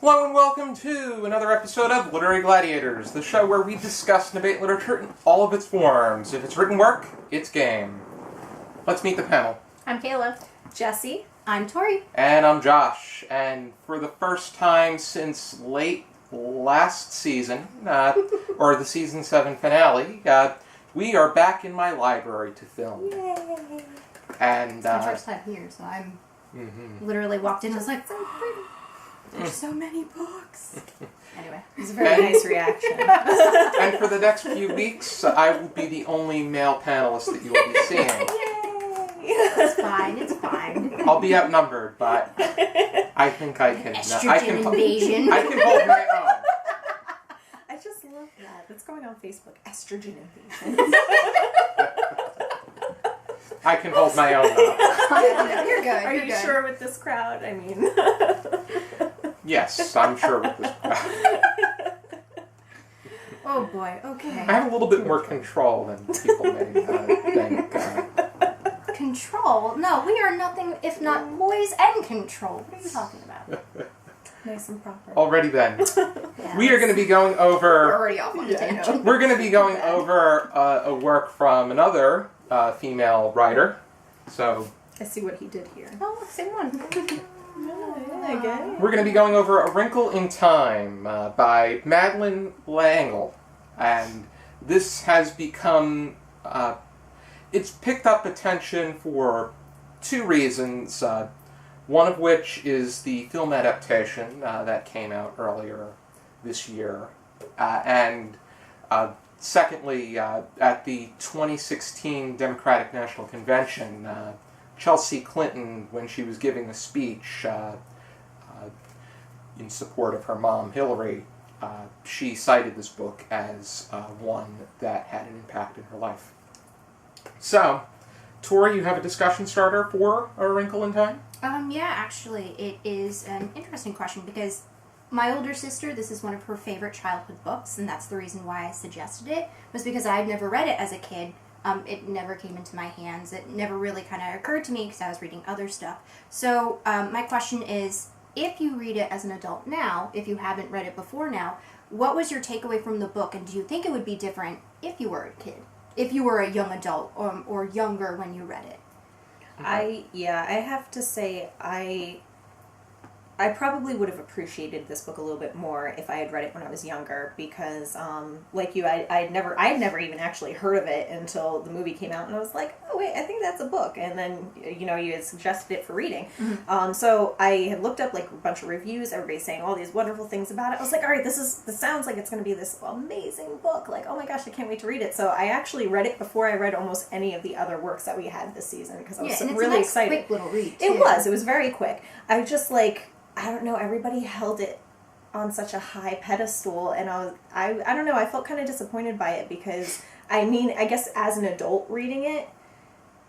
Hello and welcome to another episode of Literary Gladiators, the show where we discuss and debate literature in all of its forms. If it's written work, it's game. Let's meet the panel. I'm Kaila. Jesi. I'm Tori. And I'm Josh. And for the first time since late last season, or the season 7 finale, we are back in my library to film. Yay! And It's my first time here, so I'm literally walked in and was like, so pretty. There's so many books. Anyway, It was a very nice reaction. and for the next few weeks, I will be the only male panelist that you will be seeing. it's fine. It's fine. I'll be outnumbered, but I think I can. Estrogen invasion. I can hold my own. I just love that. That's going on Facebook. Estrogen invasion. I can hold my own up. You're good. Are you're you good. sure with this crowd? I mean... Yes, I'm sure with this. Oh boy, okay. I have a little bit more control than people may think. Control? No, we are nothing if not poise and control. What are you talking about? Nice and proper. Already then. Yes. We are going to be going We're over... already off on a tangent. We're going to be going over a work from another female writer. So... I see what he did here. Oh, look, same one. We're going to be going over A Wrinkle in Time by Madeleine Wrinkle. And this has become... it's picked up attention for two reasons. One of which is the film adaptation that came out earlier this year. And secondly, at the 2016 Democratic National Convention, Chelsea Clinton, when she was giving a speech in support of her mom, Hillary, she cited this book as one that had an impact in her life. So, Tori, you have a discussion starter for A Wrinkle in Time? Yeah, actually, it is an interesting question because my older sister, this is one of her favorite childhood books, and that's the reason why I suggested it, was because I had never read it as a kid. It never came into my hands. It never really kind of occurred to me because I was reading other stuff. So my question is, if you read it as an adult now, if you haven't read it before now, what was your takeaway from the book, and do you think it would be different if you were a kid? If you were a young adult or younger when you read it? I have to say I probably would have appreciated this book a little bit more if I had read it when I was younger because, like you, I had never even actually heard of it until the movie came out, and I was like, oh wait, I think that's a book, and then, you had suggested it for reading. Mm-hmm. So I had looked up like a bunch of reviews, everybody saying all these wonderful things about it. I was like, all right, this sounds like it's going to be this amazing book, like, oh my gosh, I can't wait to read it. So I actually read it before I read almost any of the other works that we had this season because I was really excited. Quick little read, too. It was very quick. I just I don't know, everybody held it on such a high pedestal, and I don't know, I felt kind of disappointed by it because, I guess as an adult reading it,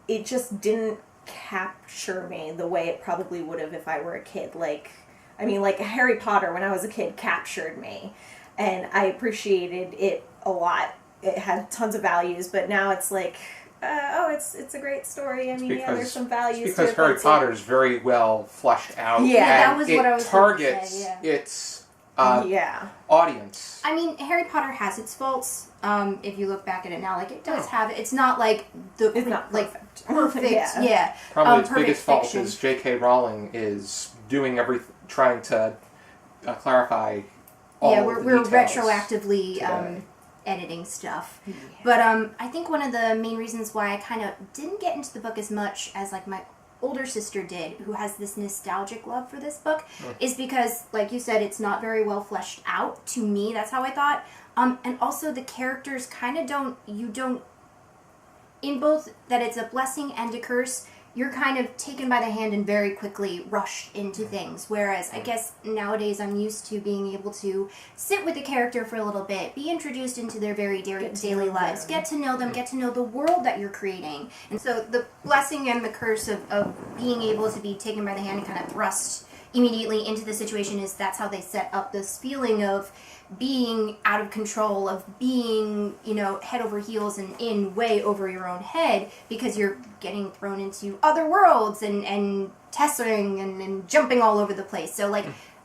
it just didn't capture me the way it probably would have if I were a kid. Like Harry Potter, when I was a kid, captured me, and I appreciated it a lot. It had tons of values, but now it's like... it's a great story. There's some values to it. Because Harry Potter is very well fleshed out. Yeah, that was what I was going to say. It targets its audience. Harry Potter has its faults. If you look back at it now, it does have it. It's not it's not perfect. Perfect. Yeah. Probably its biggest fault is J.K. Rowling is doing trying to clarify all of the we're details retroactively editing stuff. Yeah. But I think one of the main reasons why I kind of didn't get into the book as much as my older sister did, who has this nostalgic love for this book, is because, like you said, it's not very well fleshed out. To me, that's how I thought. And also the characters kind of in both that it's a blessing and a curse, you're kind of taken by the hand and very quickly rushed into things. Whereas I guess nowadays I'm used to being able to sit with the character for a little bit, be introduced into their very daily lives, get to know them, get to know the world that you're creating. And so the blessing and the curse of being able to be taken by the hand and kind of thrust immediately into the situation is that's how they set up this feeling of being out of control, of being, head over heels and in way over your own head because you're getting thrown into other worlds and testing and jumping all over the place. So,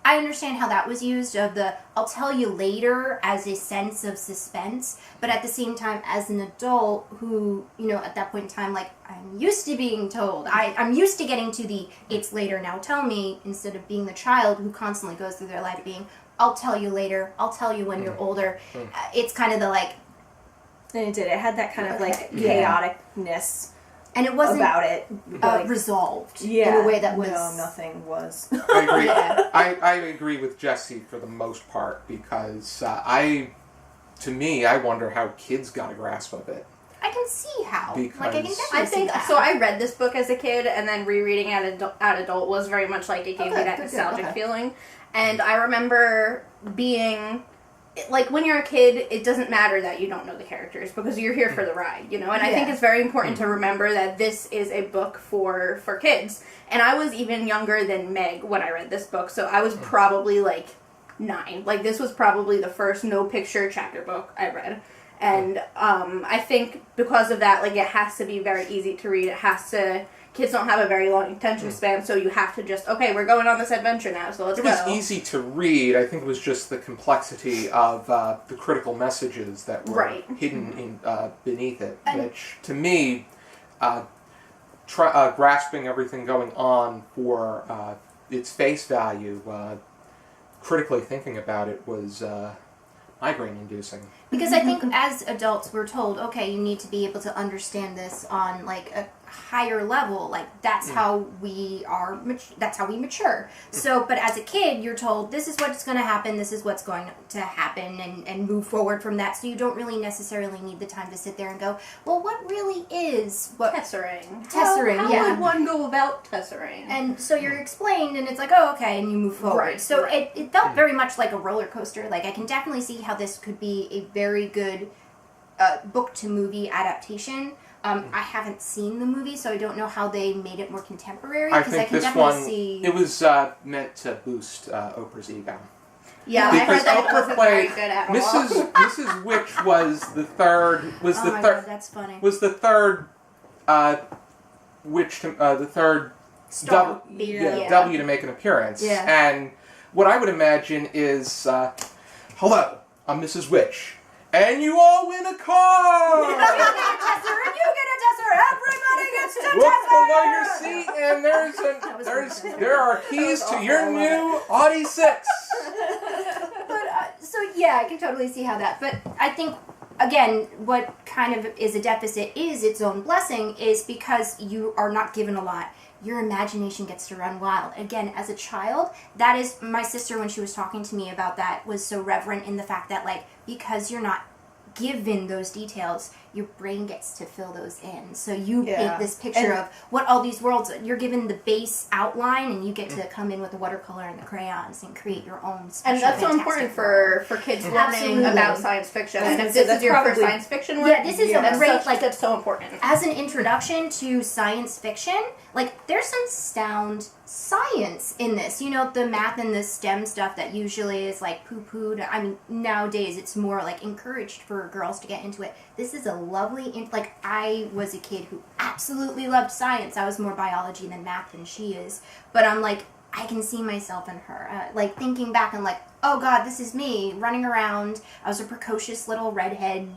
I understand how that was used, of the I'll tell you later, as a sense of suspense, but at the same time, as an adult who, at that point in time, like, I'm used to being told. I'm used to getting to the it's later, now tell me, instead of being the child who constantly goes through their life being, I'll tell you later, I'll tell you when you're older. It's kind of the like... And it did. It had that kind of like chaoticness. And it wasn't about it resolved in a way that was... No, nothing was. I agree. I agree with Jesi for the most part, because to me, I wonder how kids got a grasp of it. I can see how. Because I can definitely I think see that. so. I read this book as a kid, and then rereading it at adult was very much like it gave me that nostalgic feeling. And I remember being... Like, when you're a kid, it doesn't matter that you don't know the characters, because you're here for the ride, And I think it's very important to remember that this is a book for kids. And I was even younger than Meg when I read this book, so I was probably, like, 9. Like, this was probably the first no-picture chapter book I read. And I think because of that, like, it has to be very easy to read. It has to... Kids don't have a very long attention span, so you have to just, okay, we're going on this adventure now, so let's go. It was easy to read. I think it was just the complexity of the critical messages that were hidden beneath it, which, to me, grasping everything going on for its face value, critically thinking about it was migraine-inducing. Because I think as adults we're told, okay, you need to be able to understand this on like a higher level, like that's how we are, that's how we mature. So, but as a kid, you're told this is what's going to happen, this is what's going to happen, and move forward from that. So you don't really necessarily need the time to sit there and go, well, what really is what Tesserine? How would one go about Tesserine? And so you're explained, and it's like, oh, okay, and you move forward. So it felt very much like a roller coaster. Like, I can definitely see how this could be a very good book to movie adaptation. I haven't seen the movie, so I don't know how they made it more contemporary. I think this one, it was meant to boost Oprah's ego. Yeah, because I heard that Oprah it wasn't played very good at all. Mrs. Witch was the third. God, that's funny. Was the third witch? The third Star. W to make an appearance. Yeah. And what I would imagine is, hello, I'm Mrs. Witch. And you all win a car! You get a tesser, and you get a tesser! Everybody gets a Look tesser! below your seat, and there are keys to your new Audi 6. But, so yeah, I can totally see how that, but I think, again, what kind of is a deficit is its own blessing, is because you are not given a lot. Your imagination gets to run wild. Again, as a child, that is, my sister, when she was talking to me about that, was so reverent in the fact that, like, because you're not given those details, your brain gets to fill those in. So you paint this picture of what all these worlds, you're given the base outline, and you get to come in with the watercolor and the crayons and create your own special, and that's so important for kids learning about science fiction. And if this is your first science fiction work, this is a great, like, that's so important. As an introduction to science fiction, like, there's some sound science in this. The math and the STEM stuff that usually is, like, poo-pooed. I mean, nowadays it's more, like, encouraged for girls to get into it. This is a lovely, like, I was a kid who absolutely loved science. I was more biology than math than she is. But I'm like, I can see myself in her. Like, thinking back and like, oh God, this is me running around. I was a precocious little redhead,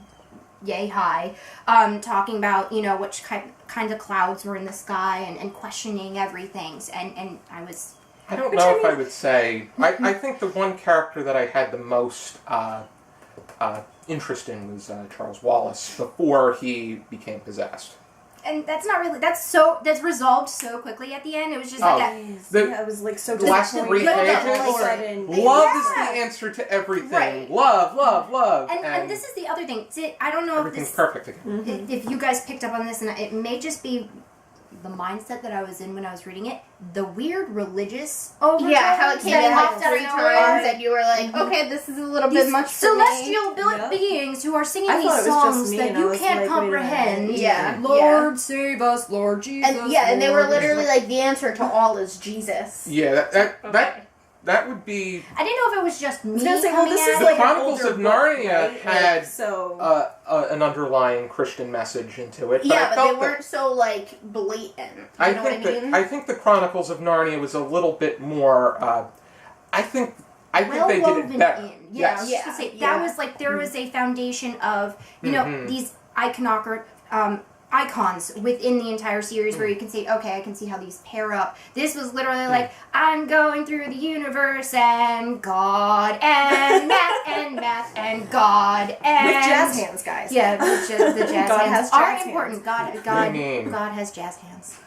yay high, talking about, which kind of clouds were in the sky, and questioning everything. And I was... I don't know if I would say... I think the one character that I had the most interest in was Charles Wallace before he became possessed. And that's not really... That's resolved so quickly at the end. It was just like that... It was like so... The last 3 pages? Love is the answer to everything. Right. Love, love, love. And this is the other thing. I don't know if this... Everything's perfect again. If you guys picked up on this, and it may just be the mindset that I was in when I was reading it, the weird religious overtones. Yeah, how it came in like 3 times, and you were like, Mm-hmm. okay, this is a little bit much for celestial beings who are singing these songs that you can't comprehend. Yeah. Lord save us, Lord Jesus. And they were literally like, the answer to all is Jesus. Yeah, that would be... I didn't know if it was just me this is the like Chronicles of Narnia book, right? had so an underlying Christian message into it. Yeah, but they weren't so, like, blatant. You know what I mean? I think the Chronicles of Narnia was a little bit more... I think they did woven it better. in. Yeah, I was Yes. just gonna say, Yeah. that was like, there was a foundation of, you know, these icons within the entire series where you can say, okay, I can see how these pair up. This was literally like, I'm going through the universe and God and math and God and... With jazz hands, guys. Yeah, with the jazz God hands has are jazz important. hands. God has jazz hands.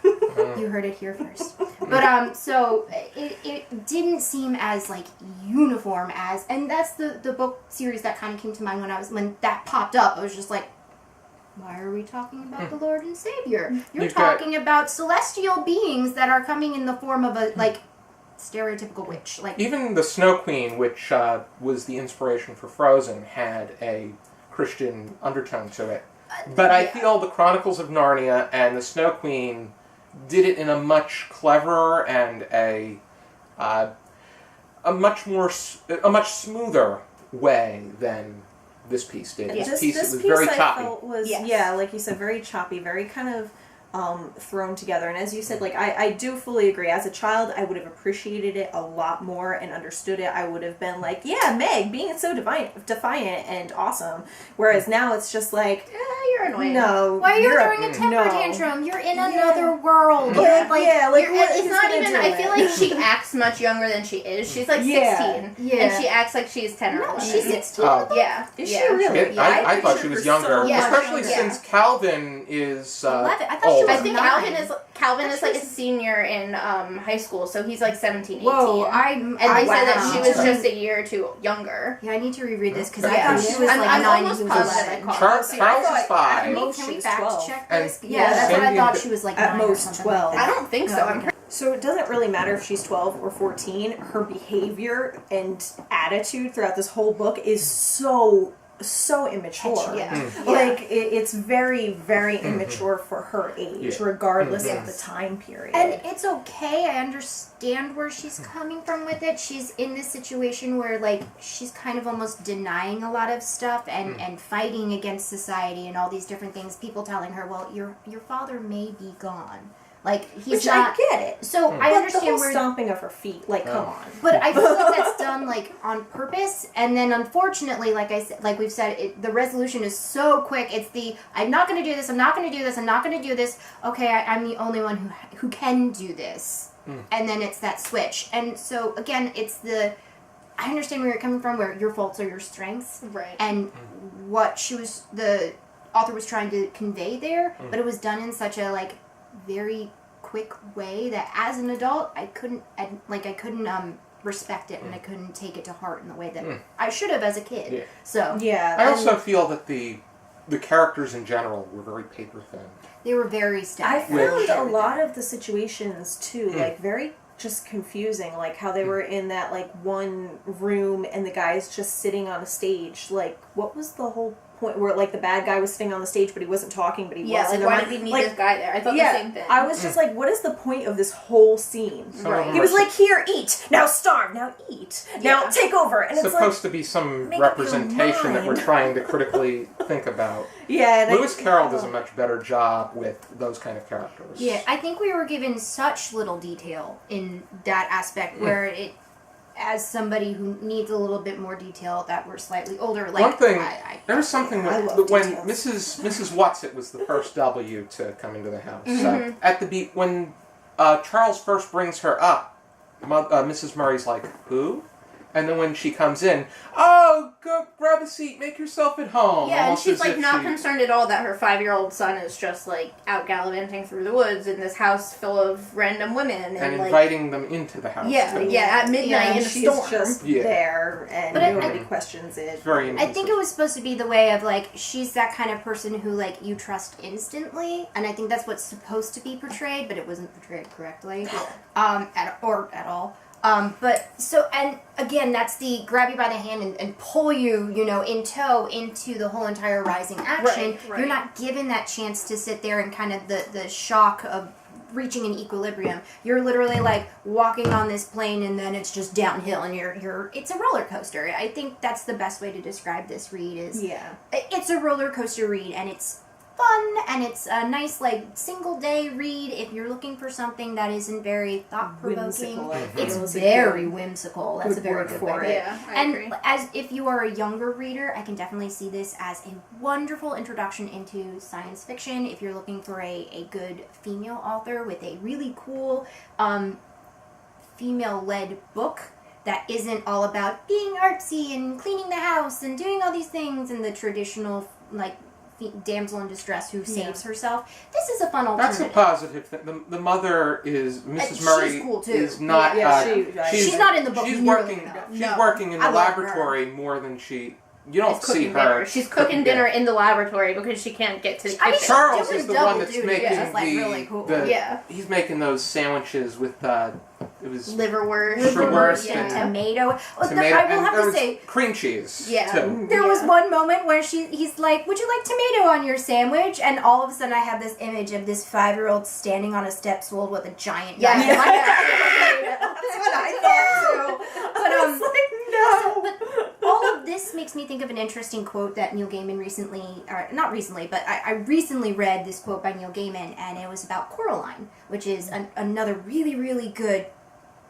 You heard it here first. But so it didn't seem as like uniform as, and that's the book series that kind of came to mind when that popped up. I was just like, why are we talking about the Lord and Savior? You're talking about celestial beings that are coming in the form of a like stereotypical witch. Like even the Snow Queen, which was the inspiration for Frozen, had a Christian undertone to it. But I feel the Chronicles of Narnia and the Snow Queen did it in a much cleverer and a much smoother way than this piece did. Yeah. This This piece was piece very I choppy. felt was, Yes. yeah, like you said, very choppy, very kind of thrown together. And as you said, like, I do fully agree. As a child, I would have appreciated it a lot more and understood it. I would have been like, yeah, Meg, being so defiant and awesome. Whereas now it's just like, You're annoying. no. why are you you're throwing a temper no. tantrum? You're in another world. Yeah, Like, yeah, like, you're- what It's is not gonna even. do I feel it? like she acts much younger than she is. She's like Yeah. 16, Yeah. and she acts like she's 10 or 11. she's 16. Yeah. Is yeah. she really? It- I thought she was younger, Yeah, especially yeah. since Calvin is 11. I thought she older. was I think 9. Calvin is like a senior in high school, so he's like 17, 18. Whoa, and they said that she was wow. just a year or two younger. Yeah, I need to reread this because Yeah. I thought she was I'm- like I'm 9 almost and he was positive I 11. caught Charles, See, I Charles thought is 5. Can most we she was fact 12. check And- this? Yeah, that's what I Sandy thought. and- She was like at 9 or most something 12. like I that. don't think so. No. I'm So it doesn't really matter if she's 12 or 14. Her behavior and attitude throughout this whole book is so immature. Yeah. Like, it's very, very immature for her age, Yeah. regardless Yes. of the time period. And it's okay. I understand where she's coming from with it. She's in this situation where, like, she's kind of almost denying a lot of stuff and fighting against society and all these different things. People telling her, well, your father may be gone. Like, he's Which not... I get it. So, I But understand the whole where... stomping of her feet, like, come on. But I feel like that's done like on purpose, and then unfortunately, like I said, like we've said, the resolution is so quick. It's I'm not going to do this. I'm not going to do this. I'm not going to do this. Okay, I'm the only one who can do this, and then it's that switch. And so again, it's I understand where you're coming from, where your faults are your strengths, Right. and what the author was trying to convey there, but it was done in such a like very quick way that as an adult I couldn't respect it, and I couldn't take it to heart in the way that I should have as a kid. Yeah. So Yeah. I also feel that the characters in general were very paper thin. they were very I static. found a lot of the situations too, like very just confusing, like how they were in that like one room and the guy's just sitting on a stage. Like, what was the whole point where like the bad guy was sitting on the stage but he wasn't talking, but he Yeah, was? like, And why I'm did we need like, this guy there? I thought yeah, the same thing. I was just like, what is the point of this whole scene? Some of them He are was like, here, eat. Now starve. Now eat. Now Yeah. take over. And it's supposed like, to be some make up your representation that we're mind. trying to critically think about. yeah. And Lewis Carroll does a much better job with those kind of characters. Yeah, I think we were given such little detail in that aspect where it, as somebody who needs a little bit more detail, that we're slightly older. Like One thing, I there was something I when love details. Mrs. Watson was the first W to come into the house. At the beat, when Charles first brings her up, Mrs. Murray's like, who? And then when she comes in, oh, go grab a seat, make yourself at home. Yeah, and Almost she's as like if not she- concerned at all that her 5-year-old son is just like out gallivanting through the woods in this house full of random women and like inviting them into the house. yeah, too. yeah, at midnight yeah, in a she's storm. just Yeah. there and But nobody questions it. It's very I inconsistent. think it was supposed to be the way of like she's that kind of person who like you trust instantly, and I think that's what's supposed to be portrayed, but it wasn't portrayed correctly, at all. But so, and again, that's the grab you by the hand and pull you, in tow into the whole entire rising action. Right. You're not given that chance to sit there and kind of the shock of reaching an equilibrium. You're literally like walking on this plane and then it's just downhill and it's a roller coaster. I think that's the best way to describe this read is Yeah. it's a roller coaster read, and it's fun, and it's a nice, like, single-day read if you're looking for something that isn't very thought-provoking. It's very whimsical. That's a very good word for it. Yeah, I agree. As if you are a younger reader, I can definitely see this as a wonderful introduction into science fiction. If you're looking for a good female author with a really cool female-led book that isn't all about being artsy and cleaning the house and doing all these things and the traditional, like, damsel in distress who saves herself. This is a fun alternative. That's a positive thing. The mother is Mrs. Murray. She's cool too. Is not. She's not in the book. She's nearly working. enough. She's working in the laboratory more than she. You don't see her. Dinner. She's cooking dinner in the laboratory because she can't get to the kitchen. Charles is the one that's making really cool. He's making those sandwiches with it was liverwurst and tomato. I will have to say cream cheese. Yeah, too. There was one moment where he's like, "Would you like tomato on your sandwich?" And all of a sudden, I have this image of this 5-year-old standing on a step stool with a giant. That's what I thought too. But no. But all of this makes me think of an interesting quote that Neil Gaiman recently, or not recently, but I recently read this quote by Neil Gaiman, and it was about Coraline, which is another really, really good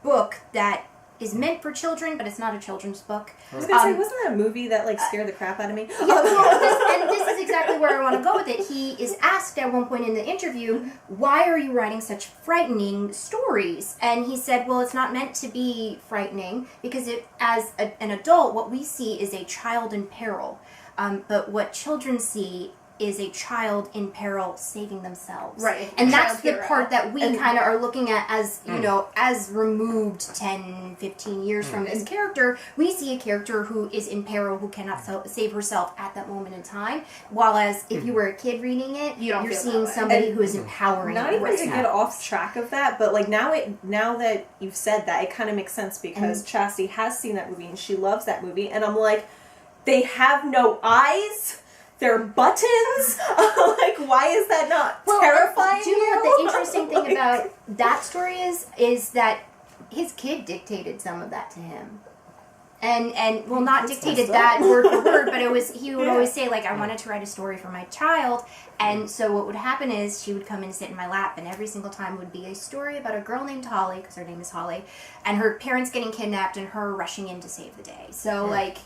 book that is meant for children, but it's not a children's book. I was gonna say, wasn't that a movie that like scared the crap out of me? And this is exactly where I want to go with it. He is asked at one point in the interview, "Why are you writing such frightening stories?" And he said, "Well, it's not meant to be frightening because as an adult, what we see is a child in peril, but what children see is a child in peril saving themselves." Right. And that's the part that we kind of are looking at as, you know, as removed 10, 15 years from this character. We see a character who is in peril, who cannot save herself at that moment in time. While as if you were a kid reading it, you're seeing somebody who is empowering. Not even to get off track of that, but like now that you've said that, it kind of makes sense because Chastity has seen that movie and she loves that movie. And I'm like, they have no eyes. They're buttons? Like, why is that not terrifying? Do you know what the interesting thing about that story is that his kid dictated some of that to him. And well, not dictated that word for word, but he would always say, like, I wanted to write a story for my child. And so what would happen is she would come and sit in my lap, and every single time would be a story about a girl named Holly, because her name is Holly, and her parents getting kidnapped and her rushing in to save the day. So, like,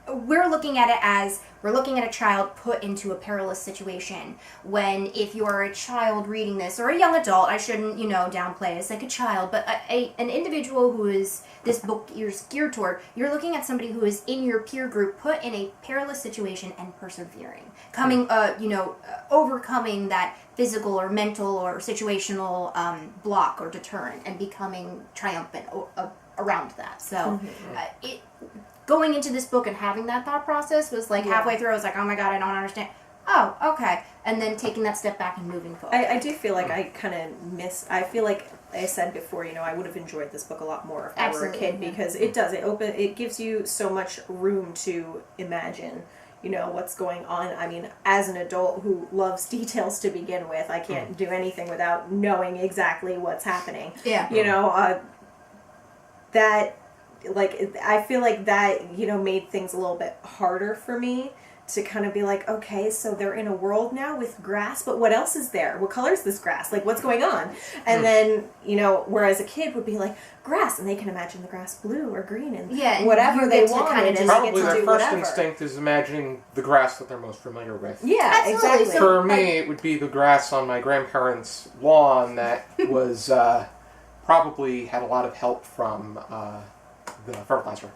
we're looking at it as we're looking at a child put into a perilous situation. When if you're a child reading this, or a young adult, I shouldn't, downplay it. It's like a child, but an individual who is this book is geared toward, you're looking at somebody who is in your peer group put in a perilous situation and persevering, overcoming that physical or mental or situational block or deterrent and becoming triumphant around that. So going into this book and having that thought process was like halfway through I was like, oh my god, I don't understand. Oh, okay. And then taking that step back and moving forward. I do feel like I kind of I feel like I said before, I would have enjoyed this book a lot more if I were a kid, because it gives you so much room to imagine, what's going on. I mean, as an adult who loves details to begin with, I can't do anything without knowing exactly what's happening. Yeah. That, like, I feel like that, made things a little bit harder for me to kind of be like, okay, so they're in a world now with grass, but what else is there? What color is this grass? Like, what's going on? And then, whereas a kid would be like, grass, and they can imagine the grass blue or green and whatever they wanted. And probably their first instinct is imagining the grass that they're most familiar with. Yeah, exactly. So, for me, it would be the grass on my grandparents' lawn that was probably had a lot of help from the fertilizer.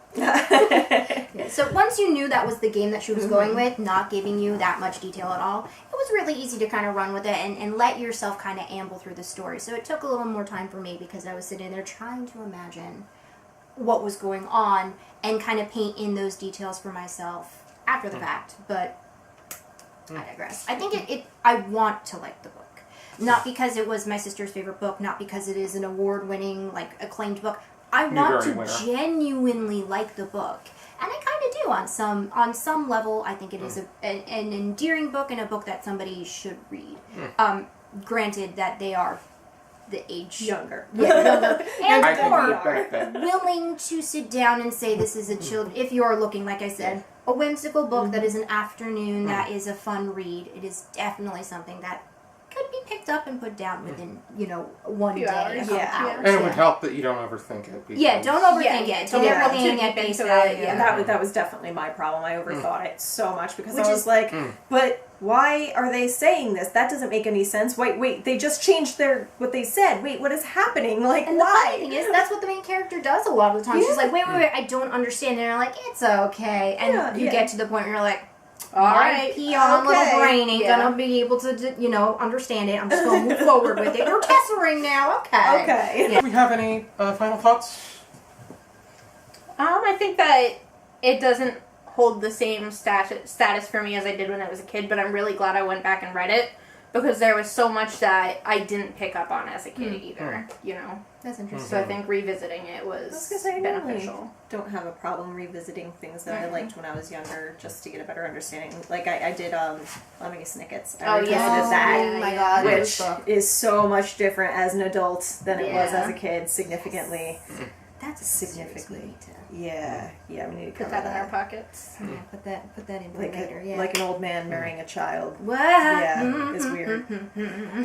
So once you knew that was the game that she was going with, not giving you that much detail at all, it was really easy to kind of run with it and let yourself kind of amble through the story. So it took a little more time for me because I was sitting there trying to imagine what was going on and kind of paint in those details for myself after the fact. But I digress. I think I want to like the book. Not because it was my sister's favorite book, not because it is an award-winning, acclaimed book. I want to genuinely like the book, and I kind of do on some level. I think it is an endearing book and a book that somebody should read. Granted that they are the age Younger. younger, and I think or it benefit. willing to sit down and say this is a child. If you're looking, like I said, a whimsical book that is an afternoon, that is a fun read, it is definitely something that could be picked up and put down within, one Few day, hours. a couple Yeah. hours. And it would help that you don't overthink it. Yeah, don't overthink Yeah, it. don't Get overthink everything it. at face Into value. it, yeah. That was definitely my problem. I overthought it so much because Which I was is- like, but why are they saying this? That doesn't make any sense. Wait, they just changed what they said. Wait, what is happening? Like, And the why? funny thing is, that's what the main character does a lot of the time. She's like, wait, I don't understand. And you're like, it's okay. And Yeah, you yeah. get to the point where you're like, All my right. peon Okay. little brain ain't Yeah. gonna be able to, understand it. I'm just gonna move forward with it. You're tessering now, okay. Okay. Do we have any final thoughts? I think that it doesn't hold the same status for me as I did when I was a kid, but I'm really glad I went back and read it because there was so much that I didn't pick up on as a kid either, That's interesting. So I think revisiting it I was was gonna say, I normally beneficial. don't have a problem revisiting things that I liked when I was younger just to get a better understanding. Like I did Lemony Snicket's. I revisited that. Oh my god, Which those books. is so much different as an adult than it was Yeah. as a kid, significantly. That's Significantly. We need to Yeah, we need to Put cover that in our pockets. put that in for Like later. like an old man marrying a child. What? Yeah, it's weird.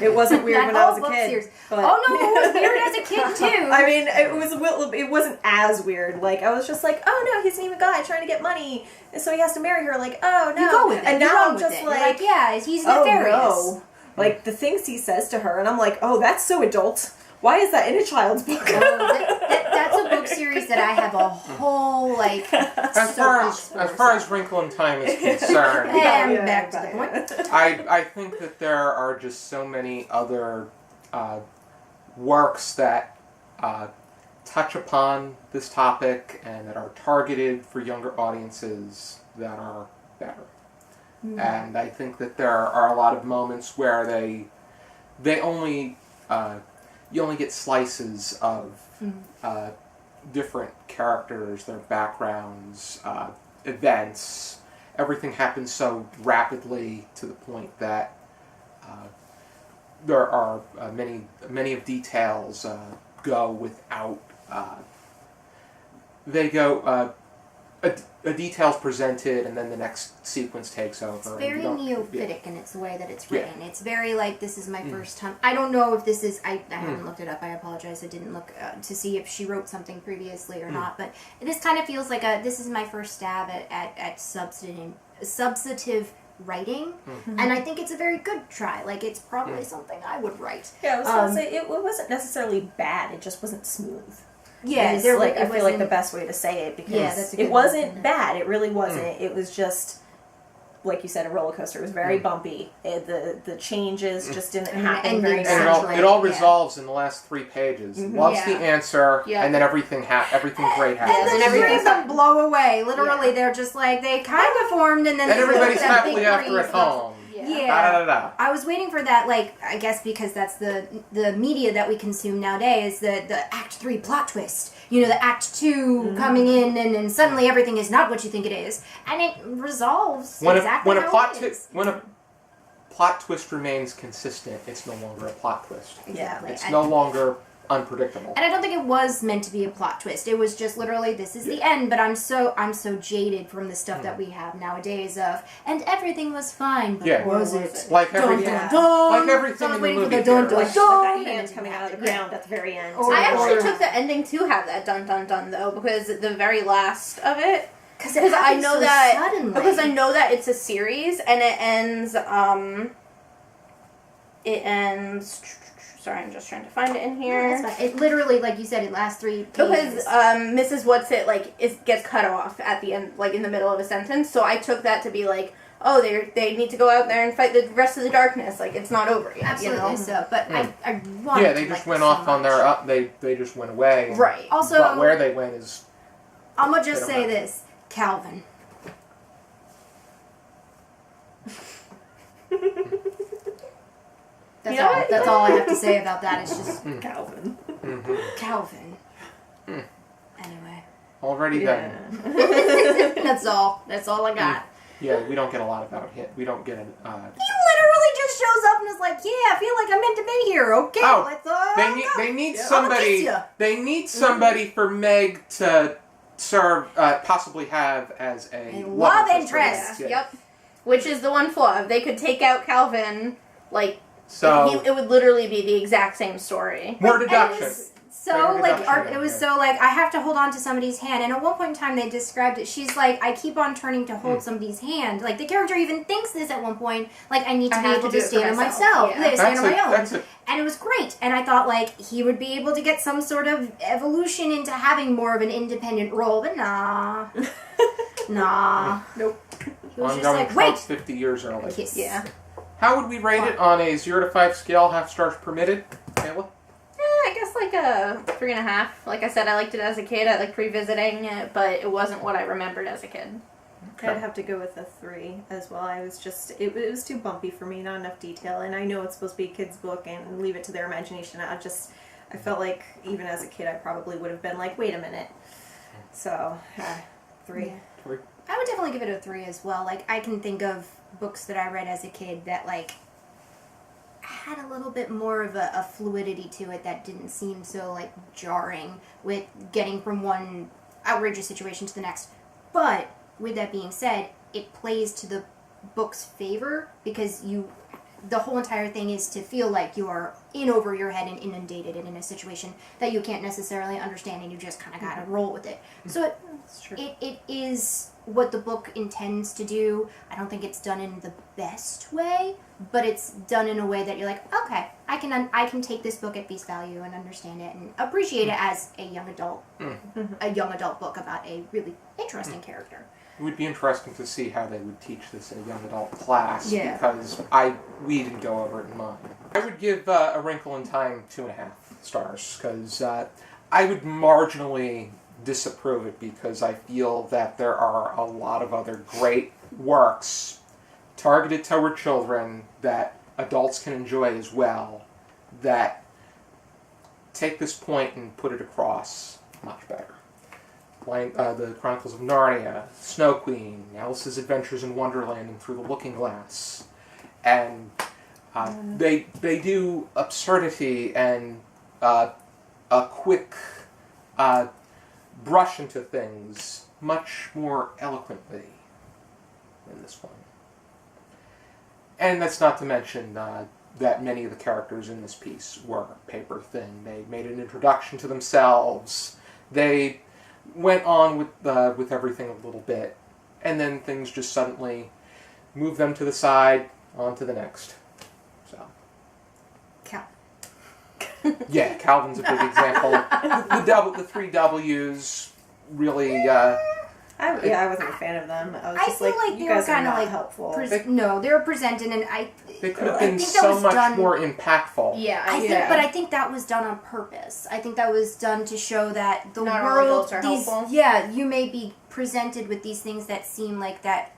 It wasn't weird That when I whole was a book kid. series. But Oh no, it was weird as a kid too. I mean, it wasn't as weird. Like I was just like, oh no, he's an evil guy trying to get money, and so he has to marry her. Like, oh no, you go with it. and you now run I'm with just it. You're like, like, yeah, he's oh nefarious. no, like the things he says to her, and I'm like, oh, that's so adult. Why is that in a child's book? That's a book series that I have a whole As far as Wrinkle in Time is concerned, And back to the point. I think that there are just so many other works that touch upon this topic and that are targeted for younger audiences that are better. And I think that there are a lot of moments where they only you only get slices of different characters, their backgrounds, events. Everything happens so rapidly to the point that there are many of details go without. They go. A detail's presented, and then the next sequence takes over. It's very and you don't- neophytic in its way that it's written. It's very like, this is my first time. I don't know if this is, I haven't looked it up, I apologize, I didn't look to see if she wrote something previously or not, but this kind of feels like this is my first stab at substantive writing, and I think it's a very good try. Like, it's probably something I would write. Yeah, I was gonna say it wasn't necessarily bad. It just wasn't smooth. Yeah, Is, there like it I feel like wasn't- the best way to say it because Yeah, that's a good it wasn't way. bad. It really wasn't. It was just like you said, a roller coaster. It was very bumpy. The changes just didn't happen ending very And sounds it all yeah. resolves in the last 3 pages. Loves the Yeah. answer, Yeah. and then everything great happens. And then everything can blow away. Literally, they're just like, they kind of formed, and then And everybody's that happily big after breeze at home. Yeah. Da-da-da-da. I was waiting for that, like, I guess because that's the media that we consume nowadays, the Act 3 plot twist. The Act 2 coming in, and suddenly everything is not what you think it is. And it resolves exactly how it is. When a plot twist remains consistent, it's no longer a plot twist. Exactly. It's no longer unpredictable. And I don't think it was meant to be a plot twist. It was just literally, this is the end, but I'm so jaded from the stuff that we have nowadays and everything was fine, but was it? Like everything, dun, dun. like everything So I was in the waiting for movie the dun, theaters. dun, Like dun, the hands and coming out of the yeah. ground at the very end. Or- I actually or- took the ending to have that dun dun dun though, because the very last of it. Because I know that suddenly. because I know that it's a series and it ends. It ends. Sorry, I'm just trying to find it in here. That's fine. It literally, like you said, it lasts 3 pages. Because Mrs. What's-It it gets cut off at the end, like in the middle of a sentence. So I took that to be like, oh, they need to go out there and fight the rest of the darkness. Like it's not over yet. Absolutely so, but Yeah. I wanted Yeah, to they just like went it so off on much. their up. They just went away. Right. Also, But where they went is I'm gonna just They say don't know. this, Calvin. That's You know all. what? That's all I have to say about that. It's just Calvin. Calvin. Anyway, already Yeah. that's all. That's all I got. Yeah, we don't get a lot about him. We don't get an. He literally just just shows up and is like, yeah, I feel like I'm meant to be here. Okay, let's they need yeah, somebody. They need somebody for Meg to serve, possibly have as a love interest. Yeah. Yep. Which is the one flaw. If they could take out Calvin, like, so it would literally be the exact same story. More deduction. So, like, it was so, like, I have to hold on to somebody's hand. And at one point in time, they described it. She's like, I keep on turning to hold somebody's hand. Like, the character even thinks this at one point. Like, I need to be able to stand on myself. Yeah. Stand on my own. And it was great. And I thought, like, he would be able to get some sort of evolution into having more of an independent role. But nah. Nah. Nope. He was just Ongoing like, trope wait. 50 years early. Yes. Yeah. How would we rate it on a 0 to 5 scale, half stars permitted? Kaila? I guess like a 3.5. Like I said, I liked it as a kid. I liked revisiting it, but it wasn't what I remembered as a kid. Okay. I'd have to go with a 3 as well. I was just, it was too bumpy for me, not enough detail. And I know it's supposed to be a kid's book and leave it to their imagination. I felt like even as a kid, I probably would have been like, wait a minute. So, 3. Yeah. I would definitely give it a 3 as well. Like, I can think of books that I read as a kid that, like, had a little bit more of a fluidity to it that didn't seem so, like, jarring with getting from one outrageous situation to the next. But, with that being said, it plays to the book's favor because the whole entire thing is to feel like you are in over your head and inundated and in a situation that you can't necessarily understand and you just kind of gotta roll with it. So it is what the book intends to do. I don't think it's done in the best way, but it's done in a way that you're like, okay, I can take this book at face value and understand it and appreciate it as a young adult book about a really interesting character. It would be interesting to see how they would teach this in a young adult class, Yeah. because we didn't go over it in mine. I would give A Wrinkle in Time 2.5 stars, because I would marginally disapprove it, because I feel that there are a lot of other great works targeted toward children that adults can enjoy as well, that take this point and put it across much better. The Chronicles of Narnia, Snow Queen, Alice's Adventures in Wonderland, and Through the Looking Glass. And they do absurdity and a quick brush into things much more eloquently than this one. And that's not to mention that many of the characters in this piece were paper thin. They made an introduction to themselves. They went on with everything a little bit, and then things just suddenly moved them to the side, on to the next. So, yeah, Calvin's a big example. The 3 W's really. I wasn't a fan of them. I was just feel like you they were guys are kind of not like helpful. they were presented, and they could have been so much more impactful. Yeah, but I think that was done on purpose. I think that was done to show that the not all world, adults are helpful. Yeah, you may be presented with these things that seem like that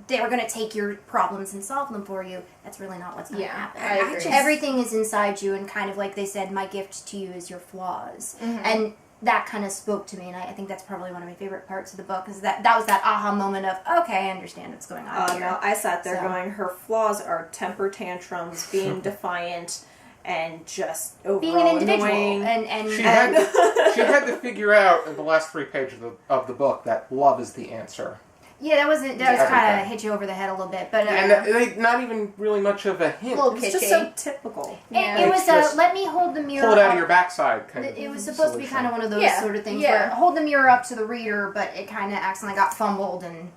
they are going to take your problems and solve them for you. That's really not what's going to happen. I agree. Everything is inside you, and kind of like they said, my gift to you is your flaws, and that kind of spoke to me, and I think that's probably one of my favorite parts of the book, is that was that aha moment of, okay, I understand what's going on here. No, I sat there going, her flaws are temper tantrums, being defiant, and just overall being an individual. Annoying. And she had to figure out in the last 3 pages of the book that love is the answer. Yeah, that was kind of hit you over the head a little bit, but and not even really much of a hint. It's just so typical. It was let me hold the mirror. Pull it out of your backside kind of. It was supposed to be kind of one of those sort of things where hold the mirror up to the reader, but it kind of accidentally got fumbled and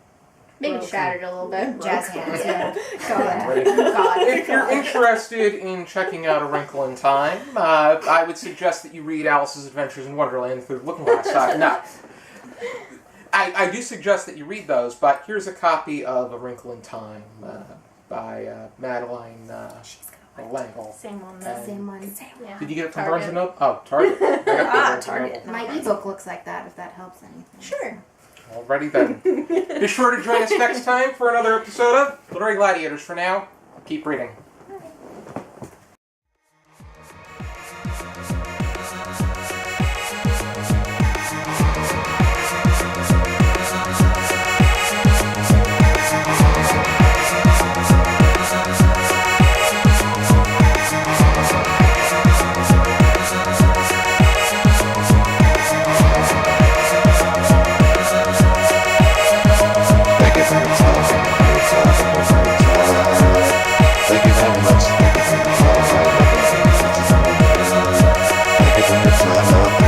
maybe shattered a little bit. Jazz hands. Yeah. God. If you're interested in checking out A Wrinkle in Time, I would suggest that you read Alice's Adventures in Wonderland Through the Looking Glass. No. I do suggest that you read those, but here's a copy of A Wrinkle in Time by Madeleine L'Engle. Same one. Same one. Yeah. Did you get it from Barnes & Noble? Oh, Target. Target. My ebook looks like that, if that helps anything. Sure. Alrighty then. Be sure to join us next time for another episode of Tori Gladiators. For now, keep reading. Bye.